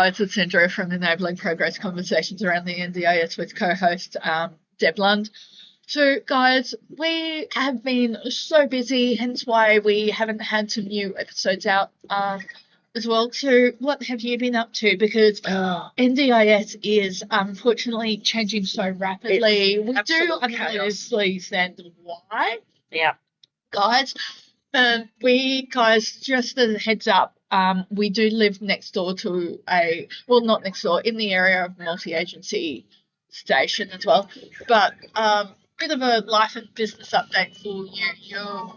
It's Sandra from Enabling Progress Conversations around the NDIS with co-host Deb Lund. So, guys, we have been so busy, hence why we haven't had some new episodes out as well. So, what have you been up to? Because NDIS is unfortunately changing so rapidly. We do honestly understand why. Yeah. Guys, just as a heads up, we do live next door to not next door, in the area of multi-agency station as well. But bit of a life and business update for you. You're,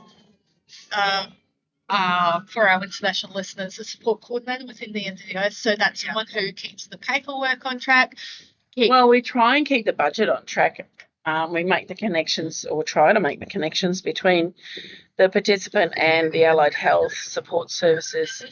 for our international listeners, a support coordinator within the NDIS. So that's someone who keeps the paperwork on track. Well, we try and keep the budget on track. We make the connections, or try to make the connections between the participant and the allied health support services,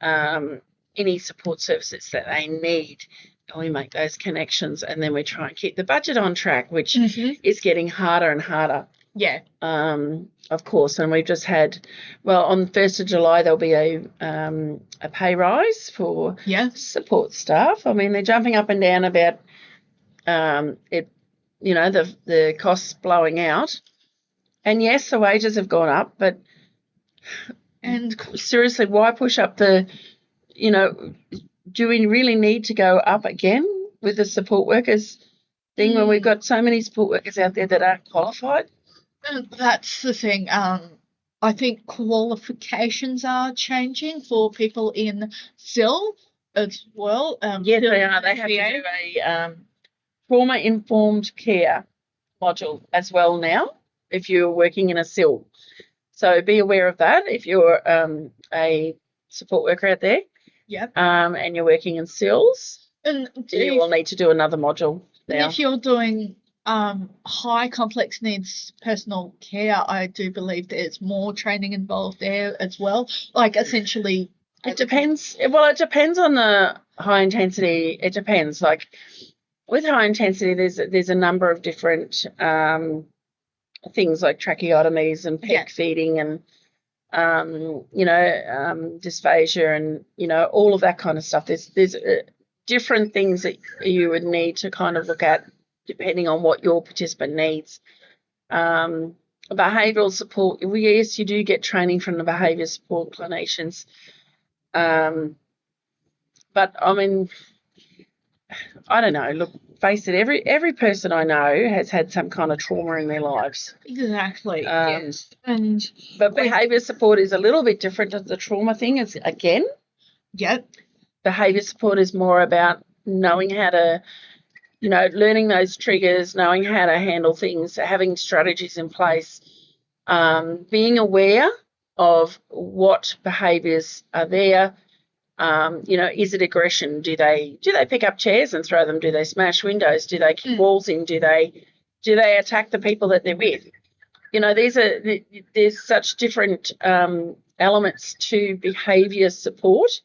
any support services that they need. And we make those connections, and then we try and keep the budget on track, which is getting harder and harder. Yeah. Of course, and we've just had, on the 1st of July, there'll be a pay rise for support staff. I mean, they're jumping up and down about the costs blowing out. And yes, the wages have gone up, but seriously, why push up do we really need to go up again with the support workers thing when we've got so many support workers out there that aren't qualified? That's the thing. I think qualifications are changing for people in SIL as well. Yes, they are. They have to do a trauma-informed care module as well now if you're working in a SIL. So be aware of that if you're a support worker out there. Yep. And you're working in SILs, and you will need to do another module now. If you're doing high complex needs personal care, I do believe there's more training involved there as well. Like essentially, it depends. Well, it depends on the high intensity. It depends. Like with high intensity, there's a number of different things like tracheotomies and peg feeding and dysphagia and all of that kind of stuff. There's different things that you would need to kind of look at depending on what your participant needs. Behavioural support, yes, you do get training from the behaviour support clinicians. But I mean, I don't know. Look, face it, every person I know has had some kind of trauma in their lives. Exactly. Yes. But behaviour support is a little bit different to the trauma thing. It's again. Yep. Behaviour support is more about knowing how to, learning those triggers, knowing how to handle things, having strategies in place, being aware of what behaviours are there. Is it aggression? Do they pick up chairs and throw them? Do they smash windows? Do they kick walls in? Do they attack the people that they're with? There's such different elements to behaviour support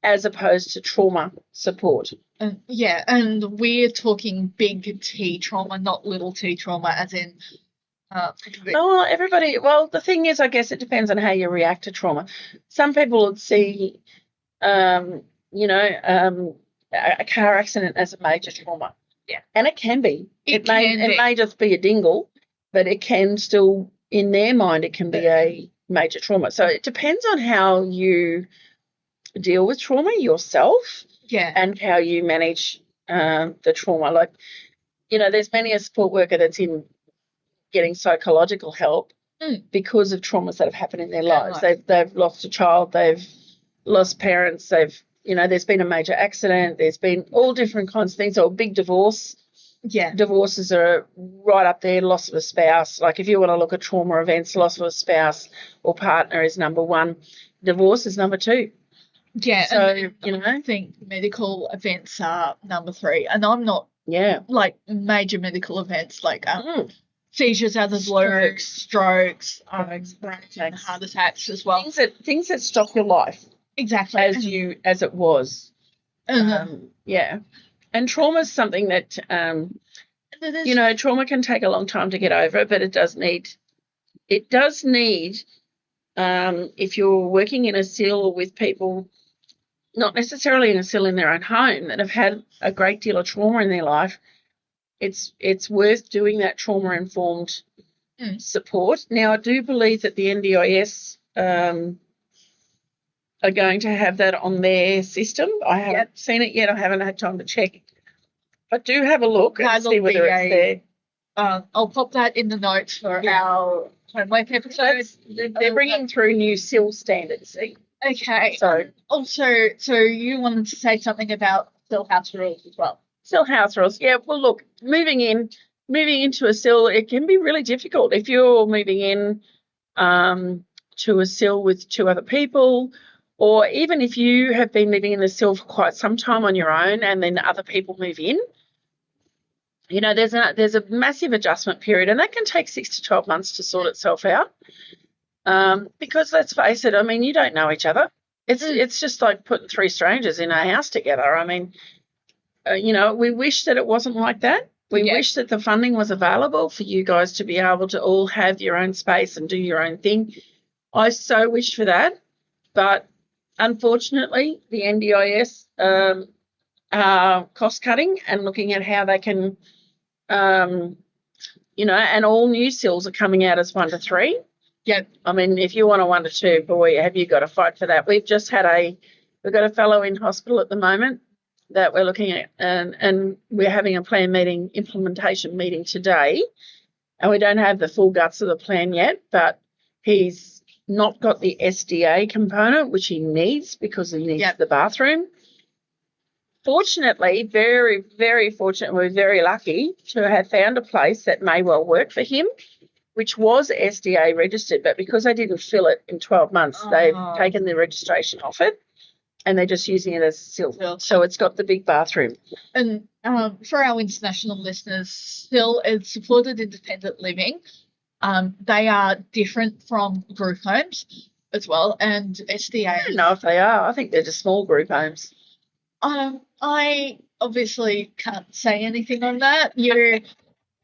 as opposed to trauma support. And we're talking big T trauma, not little t trauma, as in. The thing is, I guess it depends on how you react to trauma. Some people would see a car accident as a major trauma. Yeah. And it can be. It may just be a dingle, but it can still, in their mind, it can be a major trauma. So it depends on how you deal with trauma yourself. Yeah. And how you manage the trauma. Like, there's many a support worker that's in getting psychological help because of traumas that have happened in their lives. Right. They've lost a child, they've lost parents, there's been a major accident, there's been all different kinds of things, or a big divorce. Yeah. Divorces are right up there, loss of a spouse. Like if you want to look at trauma events, loss of a spouse or partner is number one. Divorce is number two. Yeah. So, I think medical events are number three. And I'm not like major medical events like seizures out of the blue, strokes, brain and heart attacks as well. Things that stop your life. Exactly. As it was. And trauma is something that trauma can take a long time to get over, but it does need if you're working in a SIL with people, not necessarily in a cell in their own home, that have had a great deal of trauma in their life, it's worth doing that trauma-informed support. Now, I do believe that the NDIS are going to have that on their system. I haven't seen it yet. I haven't had time to check. But do have a look and see whether it's there. I'll pop that in the notes for our homework episode. They're bringing through new SIL standards. Okay. So you wanted to say something about SIL house rules as well. SIL house rules. Yeah, well, look, moving into a SIL, it can be really difficult. If you're moving in to a SIL with two other people, or even if you have been living in the SIL for quite some time on your own and then other people move in, you know, there's a massive adjustment period, and that can take 6 to 12 months to sort itself out. Because let's face it, I mean, you don't know each other. It's just like putting three strangers in a house together. I mean, you know, we wish that it wasn't like that. We wish that the funding was available for you guys to be able to all have your own space and do your own thing. I so wish for that, but unfortunately, the NDIS are cost cutting and looking at how they can, you know, and all new SILs are coming out as 1 to 3. Yep. I mean, if you want a 1 to 2, boy, have you got to fight for that. We've got a fellow in hospital at the moment that we're looking at, and we're having a plan meeting, implementation meeting today, and we don't have the full guts of the plan yet, but he's not got the SDA component, which he needs because he needs the bathroom. Fortunately, very, very fortunate, we're very lucky to have found a place that may well work for him, which was SDA registered, but because they didn't fill it in 12 months, they've taken the registration off it, and they're just using it as SIL. So it's got the big bathroom. And for our international listeners, SIL is supported independent living. They are different from group homes as well, and SDA. I don't know if they are. I think they're just small group homes. I obviously can't say anything on that.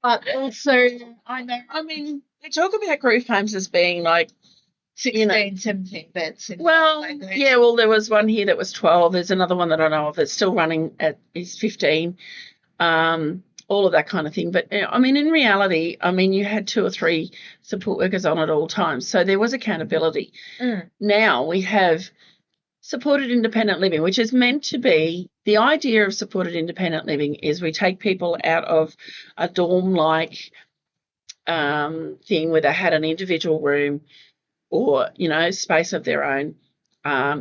But also I know. I mean, they talk about group homes as being like 16, 17 beds. Well, yeah, well, there was one here that was 12. There's another one that I know of that's still running is 15, all of that kind of thing. But, I mean, in reality, I mean, you had 2 or 3 support workers on at all times, so there was accountability. Now we have supported independent living, which is meant to be, the idea of supported independent living is we take people out of a dorm-like thing where they had an individual room or, you know, space of their own.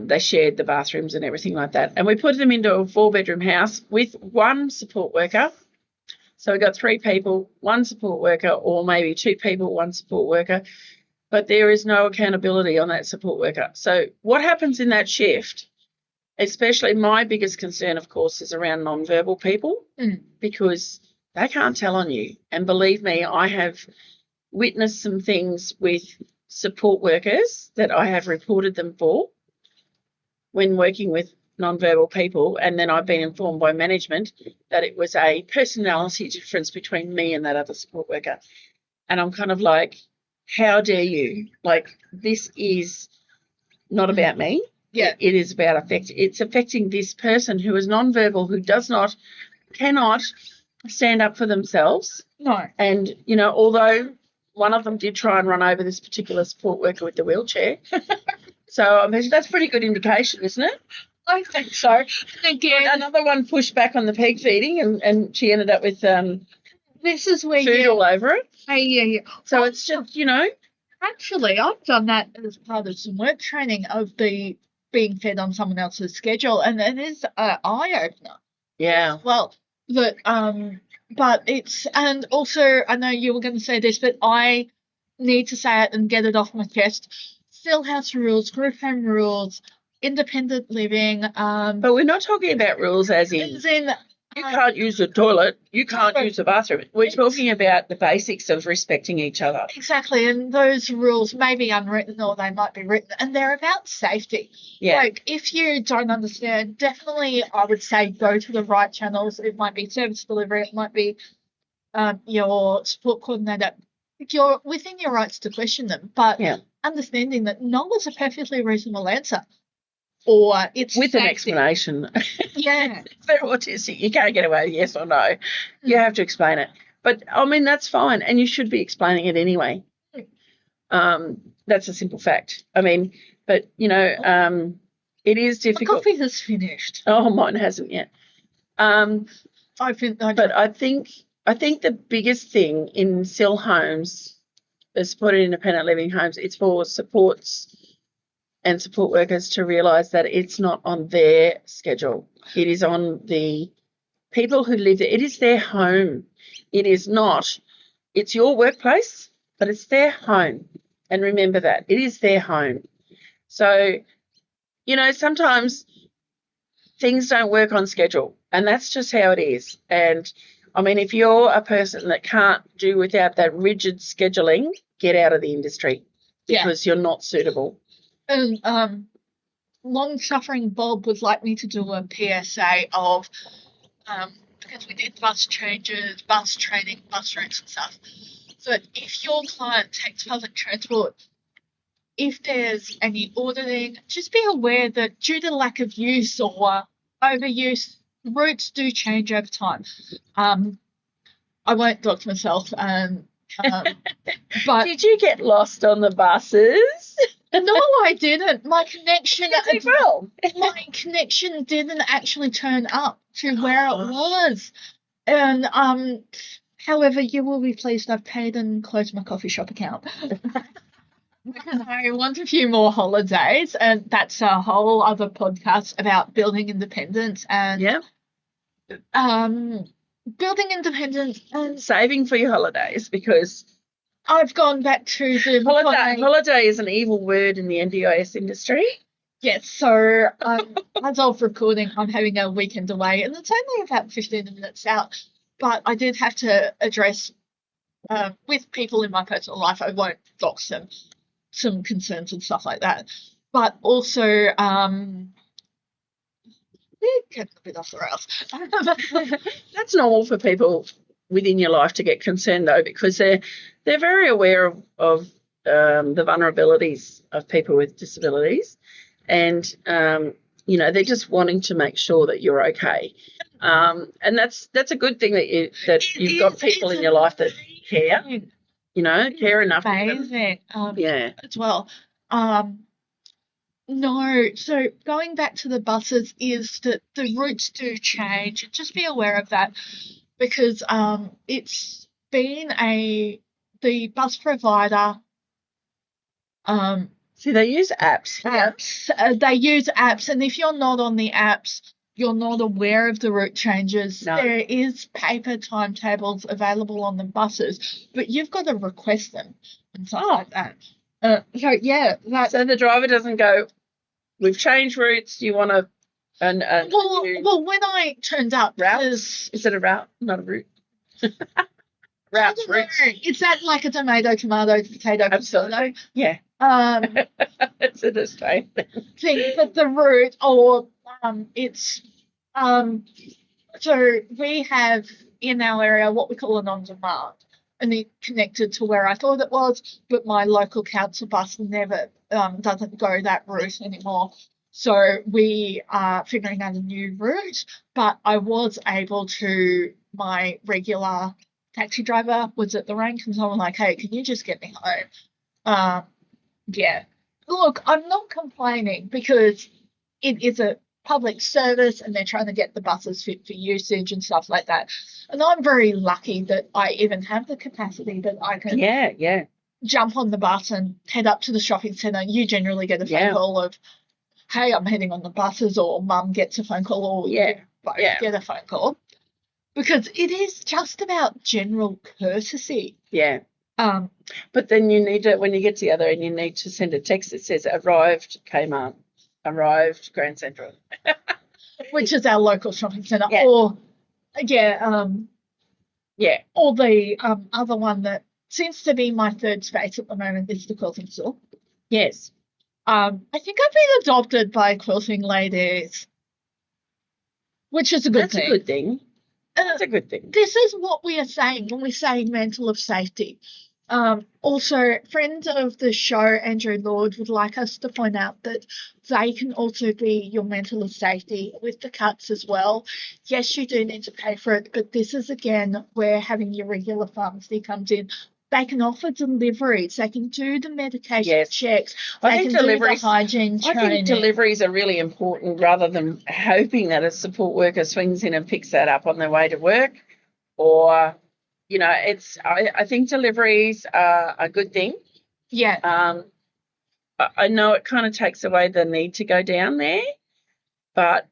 They shared the bathrooms and everything like that. And we put them into a 4-bedroom house with 1 support worker. So we got 3 people, 1 support worker, or maybe 2 people, 1 support worker. But there is no accountability on that support worker. So what happens in that shift, especially my biggest concern, of course, is around non-verbal people because they can't tell on you. And believe me, I have witnessed some things with support workers that I have reported them for when working with non-verbal people, and then I've been informed by management that it was a personality difference between me and that other support worker. And I'm kind of like, how dare you? Like, this is not about me. Yeah. It is about it's affecting this person who is non-verbal, who cannot stand up for themselves. No. And, you know, although one of them did try and run over this particular support worker with the wheelchair. So I mean, that's pretty good indication, isn't it? I think so. Again, another one pushed back on the peg feeding, and she ended up with this is where food all over it. Yeah. So it's just, you know. Actually, I've done that as part of some work training of being fed on someone else's schedule, and it is an eye-opener. Yeah. Well, but it's, and also, I know you were going to say this, but I need to say it and get it off my chest. Still house rules, group home rules, independent living. But we're not talking about rules as in you can't use the toilet, you can't use the bathroom. We're talking about the basics of respecting each other. Exactly, and those rules may be unwritten or they might be written, and they're about safety. Yeah. Like, if you don't understand, definitely I would say go to the right channels. It might be service delivery, it might be your support coordinator. You're within your rights to question them, but understanding that no is a perfectly reasonable answer. or it's with an safety. explanation. Yeah. If they're autistic, you can't get away with yes or no. You have to explain it. But, I mean, that's fine, and you should be explaining it anyway. That's a simple fact. I mean, but, you know, it is My difficult. coffee has finished. Oh, mine hasn't yet. But I think the biggest thing in SIL homes, the supported independent living homes, it's for supports and support workers to realise that it's not on their schedule. It is on the people who live there. It is their home. It is not. It's your workplace, but it's their home. And remember that. It is their home. So, you know, sometimes things don't work on schedule, and that's just how it is. And, I mean, if you're a person that can't do without that rigid scheduling, get out of the industry because you're not suitable. And long-suffering Bob would like me to do a PSA of, because we did bus changes, bus training, bus routes and stuff. So if your client takes public transport, if there's any auditing, just be aware that due to lack of use or overuse, routes do change over time. I won't dox myself, but Did you get lost on the buses? no, I didn't. My connection my connection didn't actually turn up to where it was. And however, you will be pleased I've paid and closed my coffee shop account. Because I want a few more holidays, and that's a whole other podcast about building independence and building independence and saving for your holidays, because I've gone back to the holiday is an evil word in the NDIS industry. Yes, so as of recording, I'm having a weekend away, and it's only about 15 minutes out. But I did have to address with people in my personal life. I won't dox them, some concerns and stuff like that. But also, we're getting a bit off the rails. That's normal for people within your life to get concerned, though, because they're very aware of the vulnerabilities of people with disabilities, and you know, they're just wanting to make sure that you're okay. And that's a good thing that you've got people in your life that care. You know, care enough. Amazing. As well. No, so going back to the buses is that the routes do change. Just be aware of that, because it's been the bus provider. See, they use apps. They use apps, and if you're not on the apps, you're not aware of the route changes. No. There is paper timetables available on the buses, but you've got to request them and stuff like that. So the driver doesn't go, we've changed routes, do you want to... Well, when I turned up... Routes? Is it a route, not a route? Routes. Is that like a tomato, potato, absolutely. Yeah. It's an Australian thing, but the route, or it's... So we have in our area what we call an on-demand, and it connected to where I thought it was, but my local council bus never doesn't go that route anymore. So we are figuring out a new route, but I was able to, my regular taxi driver was at the rank, and so I'm like, hey, can you just get me home? Look, I'm not complaining, because it is a public service and they're trying to get the buses fit for usage and stuff like that. And I'm very lucky that I even have the capacity that I can jump on the bus and head up to the shopping centre. You generally get a phone call of, hey, I'm heading on the buses, or mum gets a phone call, or both get a phone call. Because it is just about general courtesy. Yeah. But then you need to, when you get to the other end, you need to send a text that says, arrived Kmart, arrived Grand Central. Which is our local shopping centre. Or, or the other one that seems to be my third space at the moment is the quilting store. Yes. I think I've been adopted by quilting ladies, which is a good thing. That's a good thing. That's a good thing. This is what we are saying when we say mental of safety. Also, friend of the show, Andrew Lord, would like us to point out that they can also be your mental safety with the cuts as well. Yes, you do need to pay for it, but this is again where having your regular pharmacy comes in. They can offer deliveries. They can do the medication checks. I They think can do the hygiene I training. think deliveries are really important rather than hoping that a support worker swings in and picks that up on their way to work. Or, I think deliveries are a good thing. Yeah. I know it kind of takes away the need to go down there, but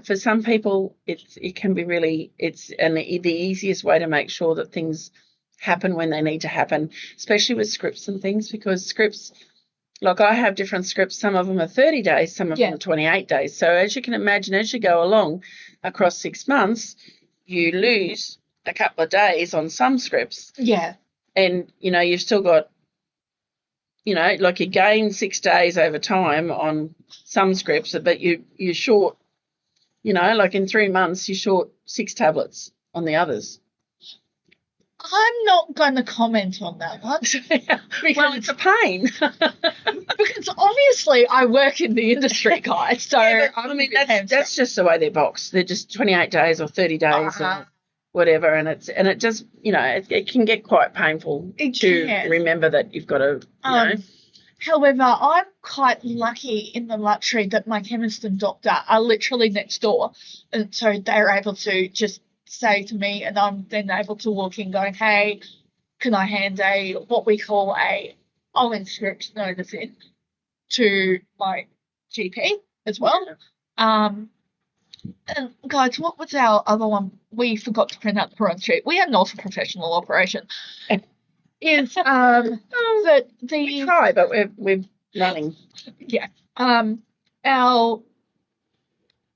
for some people, it can be really the easiest way to make sure that things happen when they need to happen, especially with scripts and things, because scripts, like I have different scripts, some of them are 30 days, some of them are 28 days. So as you can imagine, as you go along across 6 months, you lose a couple of days on some scripts. Yeah. And, you've still got, like you gain 6 days over time on some scripts, but you're short, like in 3 months, you're short 6 tablets on the others. I'm not going to comment on that one. Well, it's a pain. Because obviously I work in the industry, guys. So that's just the way they're boxed. They're just 28 days or 30 days or whatever, and it just it can get quite painful to remember that you've got to However, I'm quite lucky in the luxury that my chemist and doctor are literally next door, and so they're able to just say to me, and I'm then able to walk in going, hey, can I hand what we call Owen script notice in to my GP as well. And guys, what was our other one? We forgot to print out the parent sheet. We had an ultra professional operation. Is that we try, but we're running. Yeah.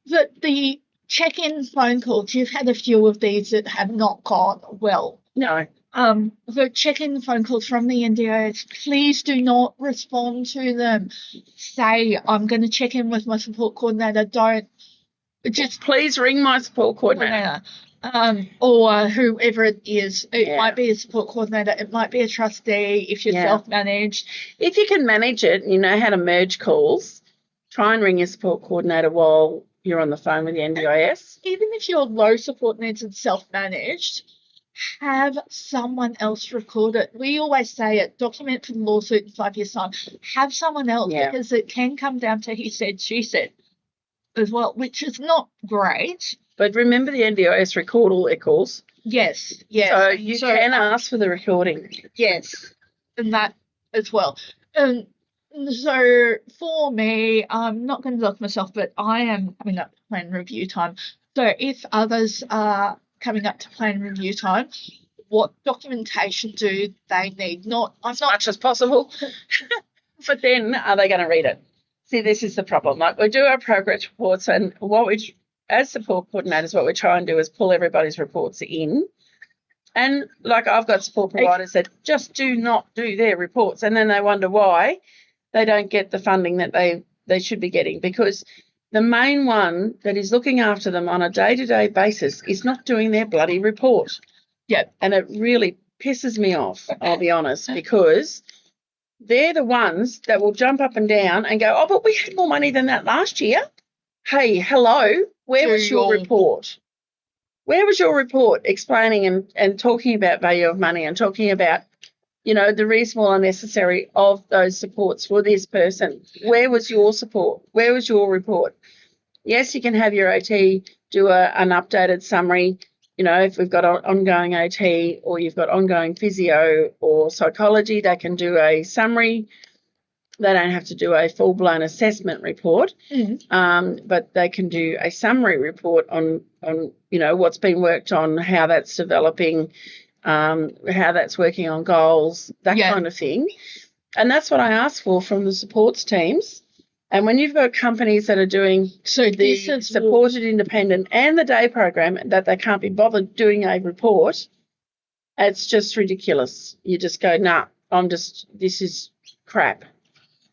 The check-in phone calls, you've had a few of these that have not gone well. No. The check-in phone calls from the NDIS, please do not respond to them. Say, I'm going to check in with my support coordinator. Don't just please ring my support coordinator. Or whoever it is. It might be a support coordinator. It might be a trustee if you're self-managed. If you can manage it, you know how to merge calls, try and ring your support coordinator while you're on the phone with the NDIS. Even if your low support needs and self-managed, have someone else record it. We always say it, document for the lawsuit in 5 years' time. Have someone else because it can come down to he said, she said as well, which is not great. But remember the NDIS record all their calls. Yes. So you can ask for the recording. Yes, and that as well. So for me, I'm not going to look myself, but I am coming up to plan review time. So if others are coming up to plan review time, what documentation do they need? Not as much as possible. But then are they going to read it? See, this is the problem. Like we do our progress reports, and as support coordinators, what we try and do is pull everybody's reports in. And like I've got support providers that just do not do their reports, and then they wonder why they don't get the funding that they should be getting, because the main one that is looking after them on a day-to-day basis is not doing their bloody report. Yeah. And it really pisses me off, I'll be honest, because they're the ones that will jump up and down and go, oh, but we had more money than that last year. Hey, hello, where was your report? Where was your report explaining and talking about value of money and talking about, the reasonable and necessary of those supports for this person? Where was your support? Where was your report? Yes, you can have your OT do an updated summary. If we've got ongoing OT or you've got ongoing physio or psychology, they can do a summary. They don't have to do a full-blown assessment report, but they can do a summary report on what's been worked on, how that's developing, how that's working on goals, that kind of thing. And that's what I ask for from the supports teams. And when you've got companies that are doing the supported independent and the day program that they can't be bothered doing a report, it's just ridiculous. You just go, nah, this is crap.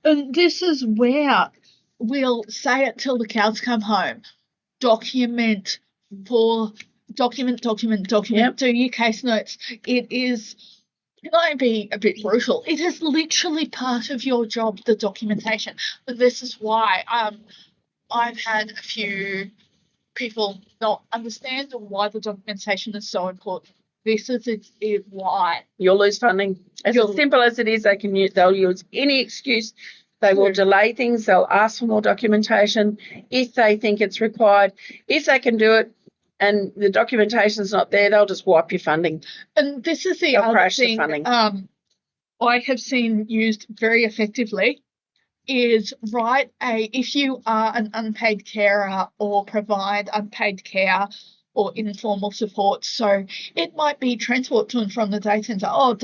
And this is where we'll say it till the cows come home. Document. Do your case notes. It is can I be a bit brutal? It is literally part of your job, the documentation. But this is why I've had a few people not understand why the documentation is so important. This is why. You'll lose funding. As simple as it is, they'll use any excuse. They will delay things. They'll ask for more documentation if they think it's required. If they can do it and the documentation's not there, they'll just wipe your funding. And this is the other thing I have seen used very effectively is if you are an unpaid carer or provide unpaid care or informal support. So it might be transport to and from the day centre. Oh,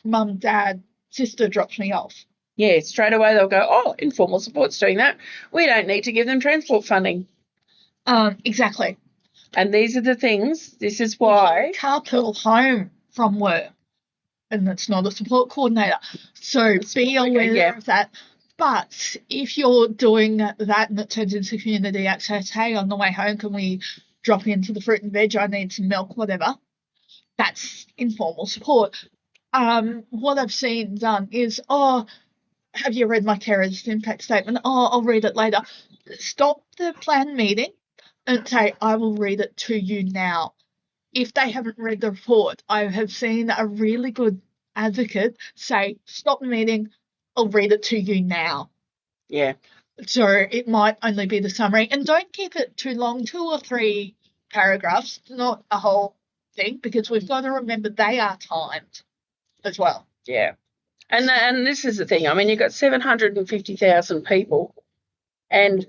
mum, dad, sister drops me off. Yeah, straight away they'll go, oh, informal support's doing that. We don't need to give them transport funding. Exactly. And these are the things, this is why. Carpool home from work, and it's not a support coordinator. So be aware of that. But if you're doing that and it turns into community access, hey, on the way home, can we drop into the fruit and veg? I need some milk, whatever. That's informal support. What I've seen done is, have you read my carer's impact statement? Oh, I'll read it later. Stop the planned meeting and say, I will read it to you now. If they haven't read the report, I have seen a really good advocate say, stop the meeting, I'll read it to you now. Yeah. So it might only be the summary. And don't keep it too long, 2 or 3 paragraphs, not a whole thing, because we've got to remember they are timed as well. Yeah. And this is the thing. I mean, you've got 750,000 people and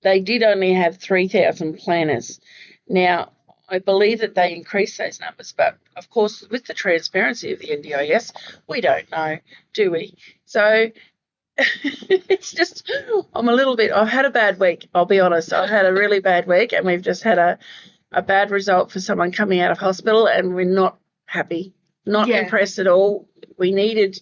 they did only have 3,000 planners. Now, I believe that they increased those numbers, but of course, with the transparency of the NDIS, we don't know, do we? So it's just, I've had a bad week, I'll be honest. I've had a really bad week and we've just had a bad result for someone coming out of hospital and we're not happy, not impressed at all. We needed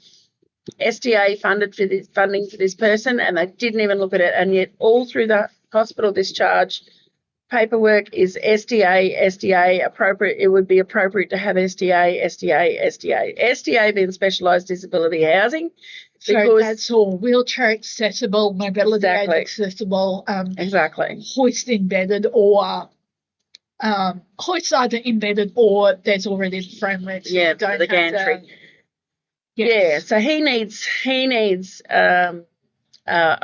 SDA funding for this person and they didn't even look at it, and yet all through the hospital discharge paperwork is SDA appropriate. It would be appropriate to have SDA being specialised disability housing. So that's all wheelchair accessible, mobility aid accessible, exactly, hoist embedded or hoist either embedded or there's already the framework. So the gantry. Yeah, so he needs a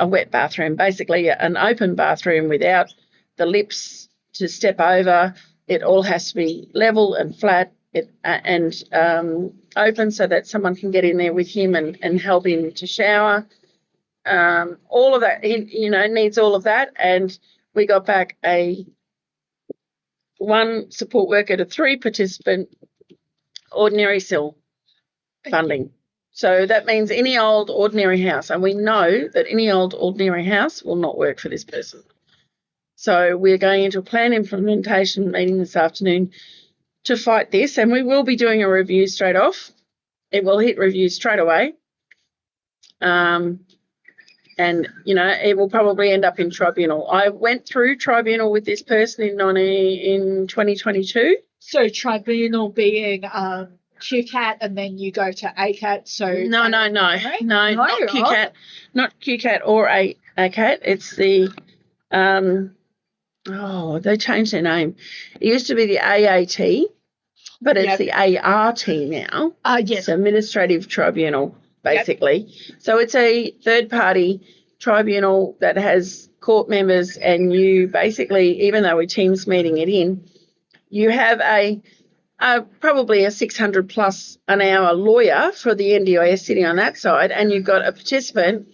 wet bathroom, basically an open bathroom without the lips to step over. It all has to be level and flat and open so that someone can get in there with him and help him to shower. All of that, he needs all of that. And we got back a 1 support worker to 3 participant ordinary cell funding. So that means any old ordinary house, and we know that any old ordinary house will not work for this person. So we're going into a plan implementation meeting this afternoon to fight this, and we will be doing a review straight off. It will hit review straight away. And, it will probably end up in tribunal. I went through tribunal with this person in 2022. So tribunal being QCAT and then you go to ACAT. So no, not QCAT, not QCAT or ACAT. It's the they changed their name. It used to be the AAT, but it's the ART now. Yes. It's administrative tribunal, basically. Yep. So it's a third-party tribunal that has court members, and you basically, even though we're Teams meeting it in, you have probably a 600 plus an hour lawyer for the NDIS sitting on that side, and you've got a participant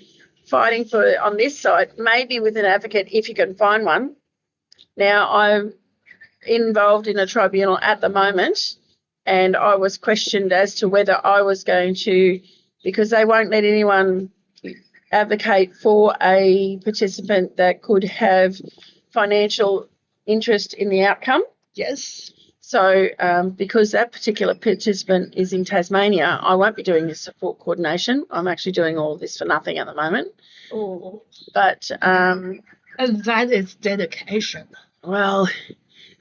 fighting on this side, maybe with an advocate if you can find one. Now, I'm involved in a tribunal at the moment, and I was questioned as to whether I was going to, because they won't let anyone advocate for a participant that could have financial interest in the outcome. Yes. So because that particular participant is in Tasmania, I won't be doing this support coordination. I'm actually doing all of this for nothing at the moment. Oh. But and that is dedication. Well,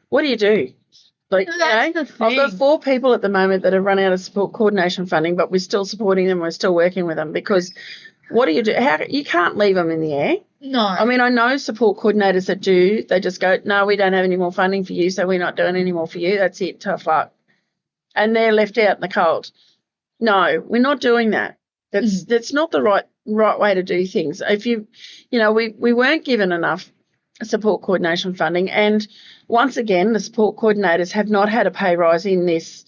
what do you do? Like, That's the I've got thing. 4 people at the moment that have run out of support coordination funding, but we're still supporting them. We're still working with them because what do? You can't leave them in the air. No. I mean, I know support coordinators that do. They just go, no, we don't have any more funding for you, so we're not doing any more for you. That's it. Tough luck. And they're left out in the cold. No, we're not doing that. That's not the right way to do things. If we weren't given enough support coordination funding, and once again, the support coordinators have not had a pay rise in this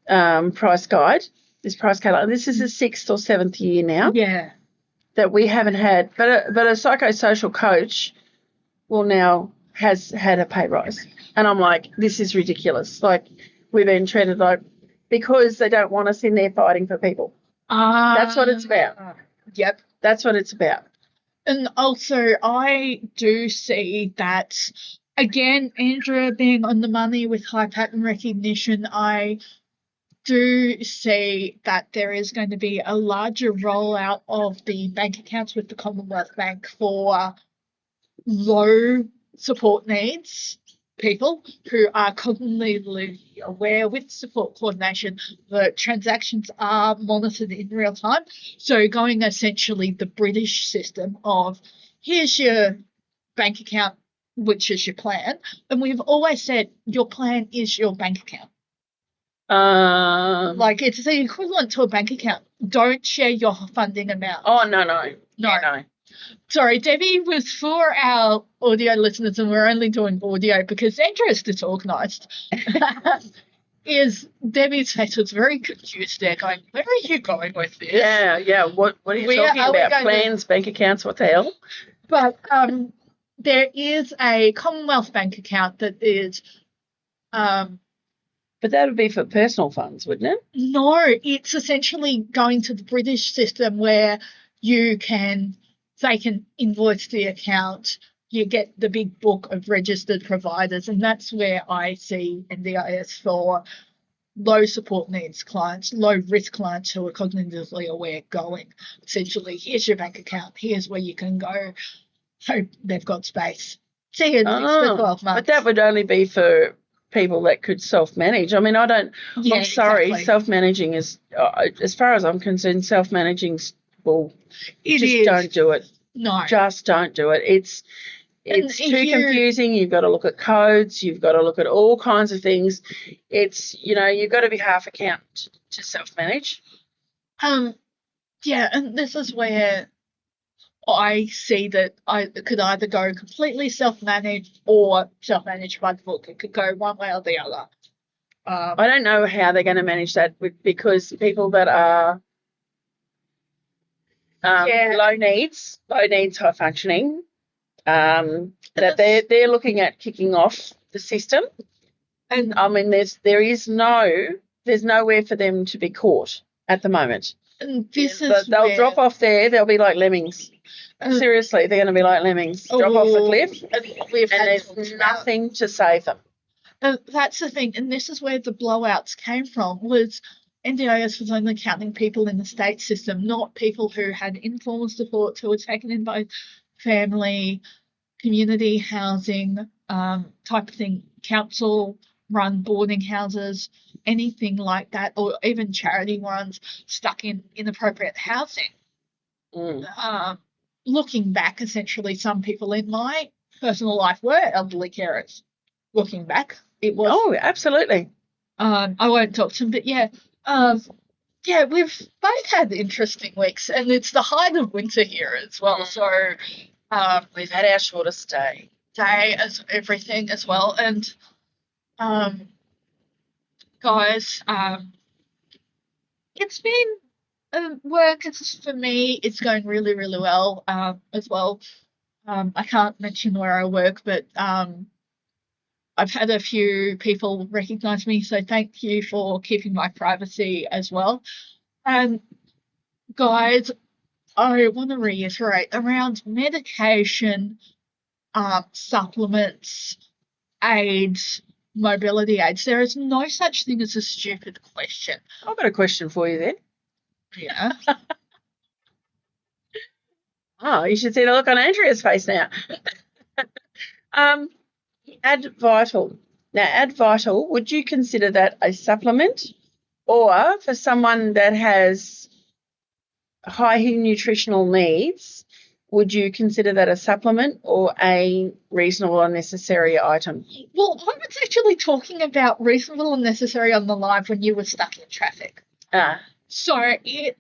price guide. This price guide. This is the 6th or 7th year now. Yeah. That we haven't had, but a psychosocial coach now has had a pay rise, and I'm like, this is ridiculous. Like, we've been treated like, because they don't want us in there fighting for people. That's what it's about. Yep. That's what it's about. And also, I do see that, again, Andrea being on the money with high pattern recognition, I do see that there is going to be a larger rollout of the bank accounts with the Commonwealth Bank for low support needs people who are cognitively aware with support coordination. The transactions are monitored in real time. So going essentially the British system of, here's your bank account, which is your plan. And we've always said your plan is your bank account. Like, it's the equivalent to a bank account. Don't share your funding amount. Oh, no. Sorry, Debbie was for our audio listeners, and we're only doing audio because Andrea's disorganised. Is Debbie's face was very confused there, going, where are you going with this? Yeah. What are you talking about? Plans, bank accounts, what the hell? But there is a Commonwealth Bank account that is but that would be for personal funds, wouldn't it? No, it's essentially going to the British system where they can invoice the account, you get the big book of registered providers, and that's where I see NDIS for low support needs clients, low risk clients who are cognitively aware going. Essentially, here's your bank account, here's where you can go, hope they've got space. See you in 6 to 12 months. But that would only be for people that could self-manage. I mean, I'm sorry, exactly. Self-managing is, as far as I'm concerned, self-managing's bull. Don't do it. No. Just don't do it. It's too confusing. You've got to look at codes. You've got to look at all kinds of things. It's, you've got to be half account to self-manage. Yeah, and this is where I see that I could either go completely self-managed or self-managed by the book. It could go one way or the other. I don't know how they're going to manage that because people that are low needs, high functioning, that they're looking at kicking off the system. And I mean, there's nowhere for them to be caught at the moment. And they'll drop off there. They'll be like lemmings. Seriously, they're going to be like lemmings. Drop off the cliff, and there's nothing to save them. And that's the thing, and this is where the blowouts came from, was NDIS was only counting people in the state system, not people who had informal support, who were taken in by family, community housing type of thing, council-run boarding houses, anything like that, or even charity ones stuck in inappropriate housing. Looking back, essentially, some people in my personal life were elderly carers. Looking back, it was. Oh, absolutely. I won't talk to them, but yeah. We've both had interesting weeks, and it's the height of winter here as well. So we've had our shortest day as everything as well. And guys, it's been work. For me, it's going really, really well as well. I can't mention where I work, but I've had a few people recognise me, so thank you for keeping my privacy as well. And guys, I want to reiterate around medication, supplements, aids, mobility aids. There is no such thing as a stupid question. I've got a question for you then. Yeah. Oh, you should see the look on Andrea's face now. Add Vital. Now, Add Vital, would you consider that a supplement, or for someone that has high nutritional needs, would you consider that a supplement or a reasonable and necessary item? Well, I was actually talking about reasonable and necessary on the live when you were stuck in traffic. So it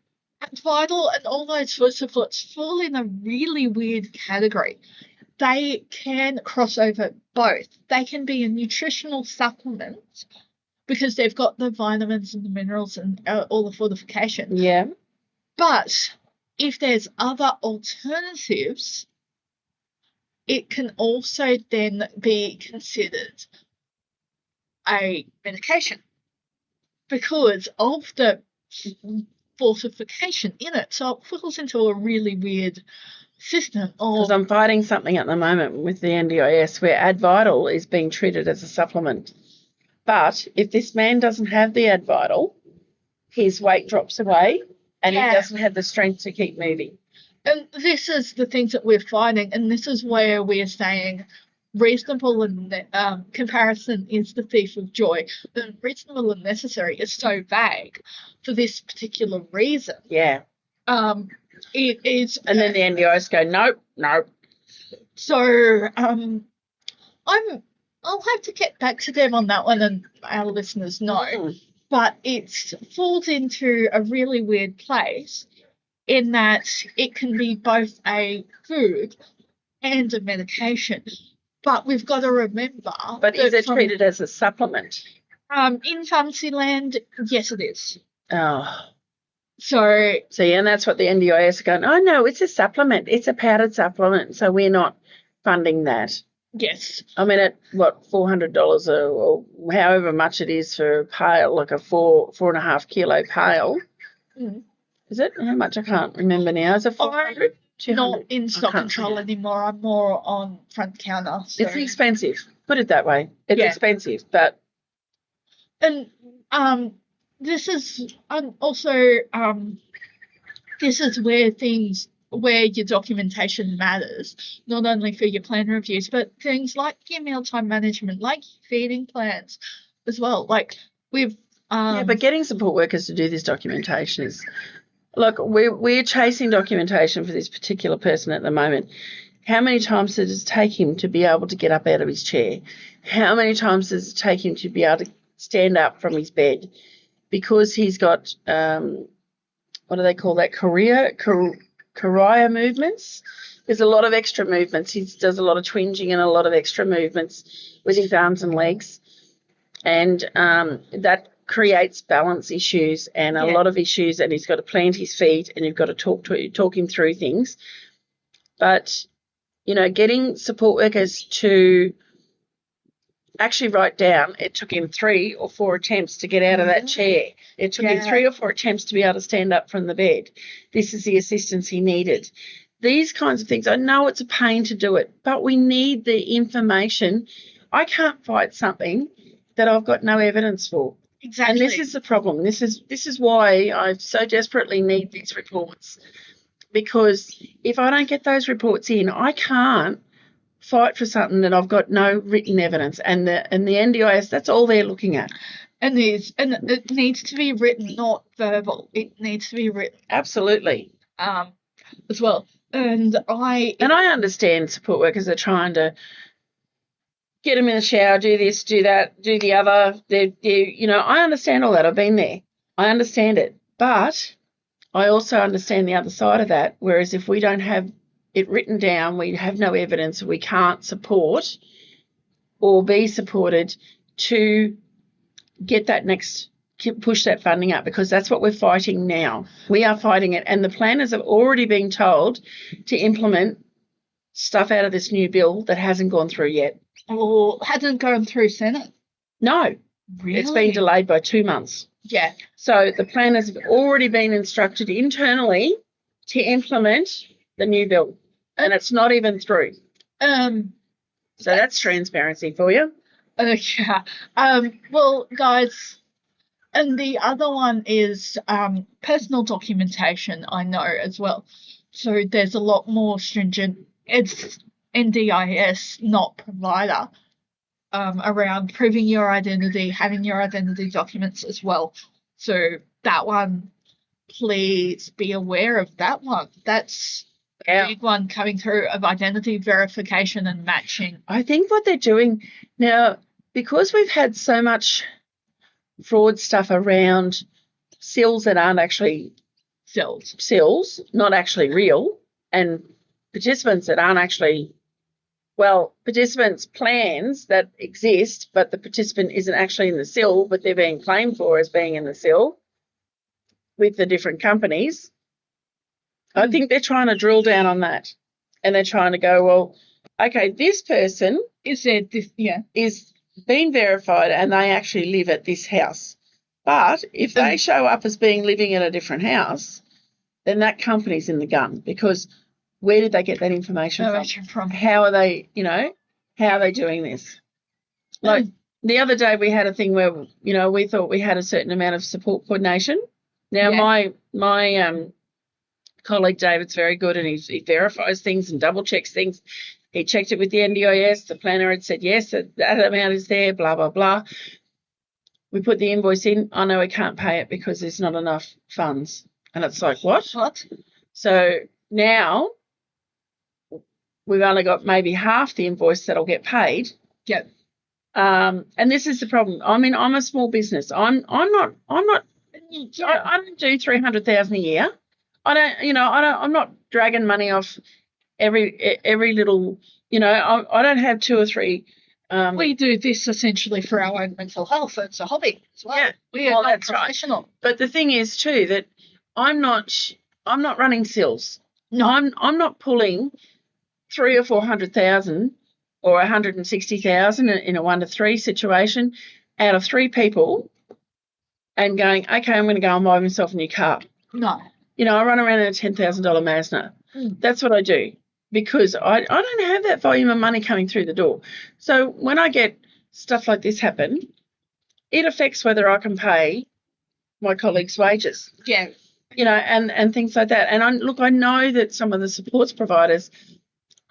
Vital and all those food supports fall in a really weird category. They can cross over both. They can be a nutritional supplement because they've got the vitamins and the minerals and all the fortification. Yeah. But if there's other alternatives, it can also then be considered a medication because of the fortification in it. So it falls into a really weird system. Because I'm fighting something at the moment with the NDIS where Add Vital is being treated as a supplement. But if this man doesn't have the Add Vital, his weight drops away and he doesn't have the strength to keep moving. And this is the things that we're finding, and this is where we're saying reasonable and comparison is the thief of joy. And reasonable and necessary is so vague for this particular reason. Yeah. It is. And then the NDIS go, nope. So I'll have to get back to them on that one, and our listeners know. But it falls into a really weird place in that it can be both a food and a medication. But we've got to remember. But is it treated as a supplement? In Fantasyland, yes, it is. Oh. So, and that's what the NDIS are going, oh, no, it's a supplement. It's a powdered supplement, so we're not funding that. Yes. I mean, at what, $400 or however much it is for a pail, like a 4.5 kilo pail. Is it? How much? I can't remember now. Is it 400? I'm not in stock control anymore. I'm more on front counter. So. It's expensive. Put it that way. It's expensive, but. And this is also this is where your documentation matters, not only for your plan reviews, but things like your mealtime management, like feeding plans as well. Like we've but getting support workers to do this documentation is, look, we're chasing documentation for this particular person at the moment. How many times does it take him to be able to get up out of his chair? How many times does it take him to be able to stand up from his bed? Because he's got, what do they call that, Kariya movements. There's a lot of extra movements. He does a lot of twinging and a lot of extra movements with his arms and legs. And that creates balance issues and a lot of issues, and he's got to plant his feet and you've got to talk him through things. But, getting support workers to actually write down, it took him 3 or 4 attempts to get out of that chair. It took him 3 or 4 attempts to be able to stand up from the bed. This is the assistance he needed. These kinds of things, I know it's a pain to do it, but we need the information. I can't fight something that I've got no evidence for. Exactly. And this is the problem. This is why I so desperately need these reports, because if I don't get those reports in, I can't fight for something that I've got no written evidence. And the NDIS, that's all they're looking at. And it needs to be written, not verbal. It needs to be written. Absolutely. As well. And I understand support workers are trying to get them in the shower, do this, do that, do the other. I understand all that. I've been there. I understand it. But I also understand the other side of that, whereas if we don't have it written down, we have no evidence, we can't support or be supported to get that push that funding up, because that's what we're fighting now. We are fighting it, and the planners have already been told to implement stuff out of this new bill that hasn't gone through yet. Or hasn't gone through Senate? No. Really? It's been delayed by 2 months. Yeah. So the planners have already been instructed internally to implement the new bill, and it's not even through. So that's transparency for you. Yeah. Well, guys, and the other one is personal documentation, I know as well. So there's a lot more stringent. It's NDIS, not provider. around proving your identity, having your identity documents as well. So that one, please be aware of that one. That's a big one coming through of identity verification and matching. I think what they're doing now, because we've had so much fraud stuff around sills that aren't actually sills, not actually real, and participants that aren't actually, well, participants' plans that exist, but the participant isn't actually in the sill, but they're being claimed for as being in the sill with the different companies. I think they're trying to drill down on that, and they're trying to go, well, okay, this person is being verified and they actually live at this house. But if they show up as being living in a different house, then that company's in the gun, because where did they get that information from? How are they, how are they doing this? Like the other day we had a thing where, we thought we had a certain amount of support coordination. Now my colleague David's very good, and he verifies things and double checks things. He checked it with the NDIS. The planner had said, yes, that amount is there, blah, blah, blah. We put the invoice in. Oh, no, we can't pay it because there's not enough funds. And it's like, what? So now we've only got maybe half the invoice that'll get paid. Yep. And this is the problem. I mean, I'm a small business. I don't do 300,000 a year. I'm not dragging money off every little, I don't have two or three. We do this essentially for our own mental health. It's a hobby as well. Yeah, we are not professional. Right. But the thing is too that I'm not running sills. No, I'm not pulling 300,000 or 400,000 or 160,000 in a 1 to 3 situation out of 3 people and going, okay, I'm going to go and buy myself a new car. No. I run around in a $10,000 Mazda. That's what I do, because I don't have that volume of money coming through the door. So when I get stuff like this happen, it affects whether I can pay my colleagues' wages. Yeah. And things like that. And I know that some of the supports providers